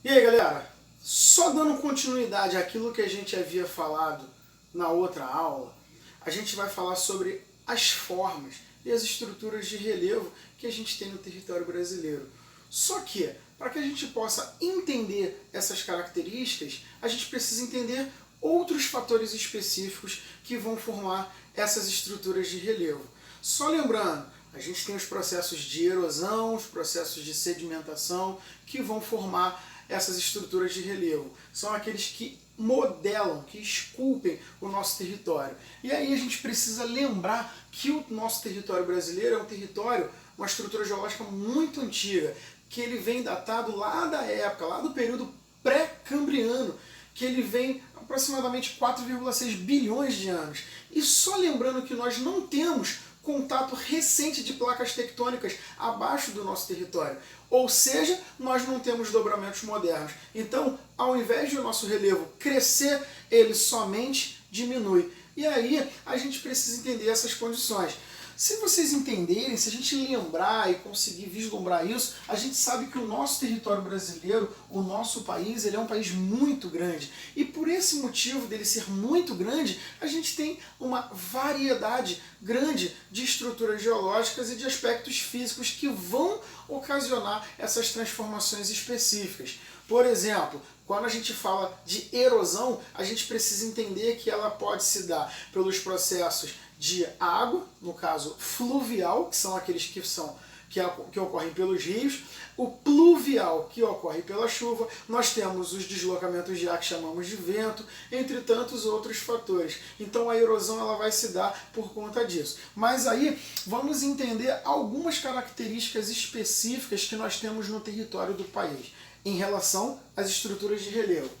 E aí, galera, só dando continuidade àquilo que a gente havia falado na outra aula, a gente vai falar sobre as formas e as estruturas de relevo que a gente tem no território brasileiro. Só que, para que a gente possa entender essas características, a gente precisa entender outros fatores específicos que vão formar essas estruturas de relevo. Só lembrando, a gente tem os processos de erosão, os processos de sedimentação que vão formar essas estruturas de relevo. São aqueles que modelam, que esculpem o nosso território. E aí a gente precisa lembrar que o nosso território brasileiro é um território, uma estrutura geológica muito antiga, que ele vem datado lá da época, lá do período pré-cambriano, que ele vem aproximadamente 4,6 bilhões de anos. E só lembrando que nós não temos contato recente de placas tectônicas abaixo do nosso território. Ou seja, nós não temos dobramentos modernos. Então, ao invés de o nosso relevo crescer, ele somente diminui. E aí, a gente precisa entender essas condições. Se vocês entenderem, se a gente lembrar e conseguir vislumbrar isso, a gente sabe que o nosso território brasileiro, o nosso país, ele é um país muito grande. E por esse motivo dele ser muito grande, a gente tem uma variedade grande de estruturas geológicas e de aspectos físicos que vão ocasionar essas transformações específicas. Por exemplo, quando a gente fala de erosão, a gente precisa entender que ela pode se dar pelos processos de água, no caso fluvial, que são aqueles que ocorrem pelos rios, o pluvial, que ocorre pela chuva, nós temos os deslocamentos de ar que chamamos de vento, entre tantos outros fatores. Então a erosão ela vai se dar por conta disso. Mas aí vamos entender algumas características específicas que nós temos no território do país em relação às estruturas de relevo.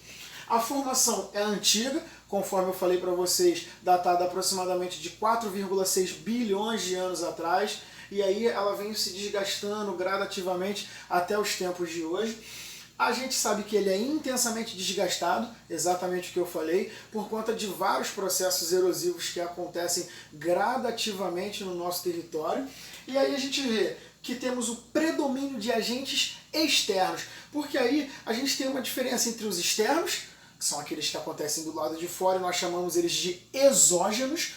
A formação é antiga, conforme eu falei para vocês, datada aproximadamente de 4,6 bilhões de anos atrás, e aí ela vem se desgastando gradativamente até os tempos de hoje. A gente sabe que ele é intensamente desgastado, exatamente o que eu falei, por conta de vários processos erosivos que acontecem gradativamente no nosso território. E aí a gente vê que temos o predomínio de agentes externos, porque aí a gente tem uma diferença entre os externos, que são aqueles que acontecem do lado de fora, e nós chamamos eles de exógenos,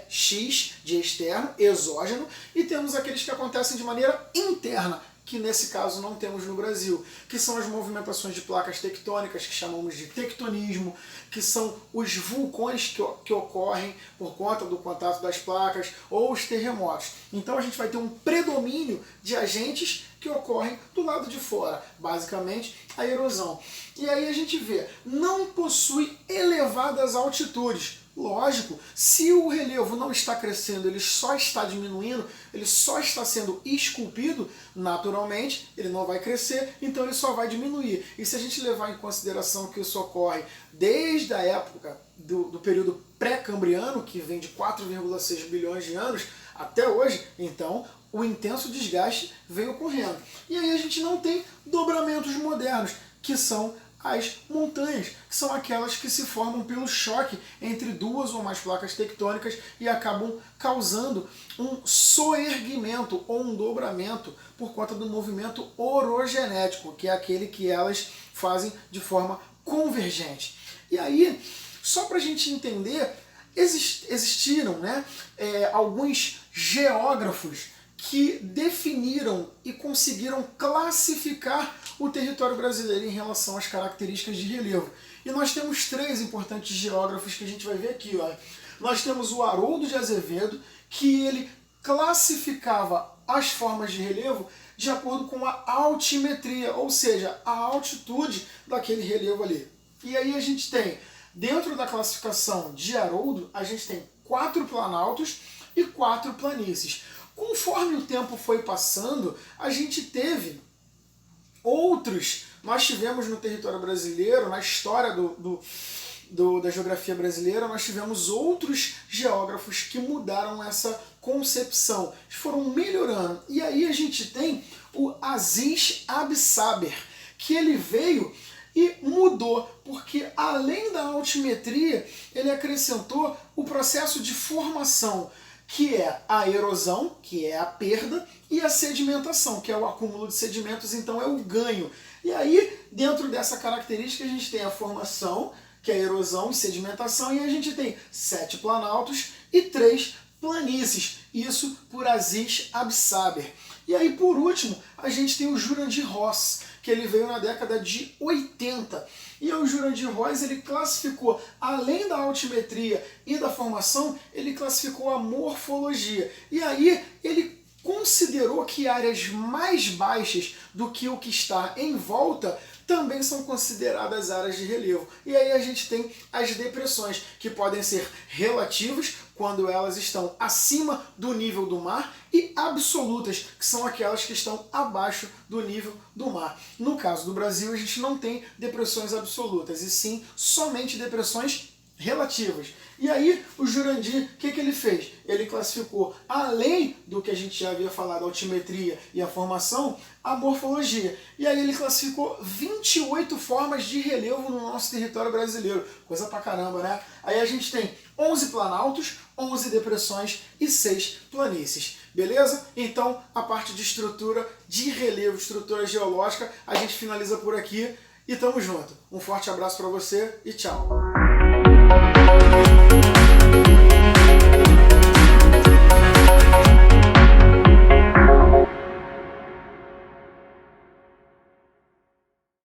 X de externo, exógeno, e temos aqueles que acontecem de maneira interna, que nesse caso não temos no Brasil, que são as movimentações de placas tectônicas, que chamamos de tectonismo, que são os vulcões que ocorrem por conta do contato das placas, ou os terremotos. Então a gente vai ter um predomínio de agentes que ocorrem do lado de fora, basicamente a erosão. E aí a gente vê, não possui elevadas altitudes. Lógico, se o relevo não está crescendo, ele só está diminuindo, ele só está sendo esculpido, naturalmente ele não vai crescer, então ele só vai diminuir. E se a gente levar em consideração que isso ocorre desde a época do período pré-cambriano, que vem de 4,6 bilhões de anos até hoje, então o intenso desgaste vem ocorrendo. E aí a gente não tem dobramentos modernos, que são as montanhas, que são aquelas que se formam pelo choque entre duas ou mais placas tectônicas e acabam causando um soerguimento ou um dobramento por conta do movimento orogenético, que é aquele que elas fazem de forma convergente. E aí, só para a gente entender, existiram alguns geógrafos que definiram e conseguiram classificar o território brasileiro em relação às características de relevo. E nós temos três importantes geógrafos que a gente vai ver aqui. Ó. Nós temos o Haroldo de Azevedo, que ele classificava as formas de relevo de acordo com a altimetria, ou seja, a altitude daquele relevo ali. E aí a gente tem, dentro da classificação de Haroldo, a gente tem 4 planaltos e 4 planícies. Conforme o tempo foi passando, a gente teve nós tivemos no território brasileiro, na história da geografia brasileira, nós tivemos outros geógrafos que mudaram essa concepção, eles foram melhorando. E aí a gente tem o Aziz Absaber, que ele veio e mudou, porque além da altimetria, ele acrescentou o processo de formação, que é a erosão, que é a perda, e a sedimentação, que é o acúmulo de sedimentos, então é o ganho. E aí, dentro dessa característica, a gente tem a formação, que é a erosão e sedimentação, e a gente tem 7 planaltos e 3 planícies, isso por Aziz Absaber. E aí, por último, a gente tem o Jurandir Ross, que ele veio na década de 80. E o Jurandir Ross, ele classificou, além da altimetria e da formação, ele classificou a morfologia. E aí, ele considerou que áreas mais baixas do que o que está em volta também são consideradas áreas de relevo. E aí a gente tem as depressões, que podem ser relativas, quando elas estão acima do nível do mar, e absolutas, que são aquelas que estão abaixo do nível do mar. No caso do Brasil, a gente não tem depressões absolutas, e sim somente depressões relativas. E aí o Jurandir, o que ele fez? Ele classificou, além do que a gente já havia falado, a altimetria e a formação, a morfologia. E aí ele classificou 28 formas de relevo no nosso território brasileiro. Coisa pra caramba, né? Aí a gente tem 11 planaltos, 11 depressões e 6 planícies. Beleza? Então a parte de estrutura de relevo, estrutura geológica, a gente finaliza por aqui e tamo junto. Um forte abraço para você e tchau!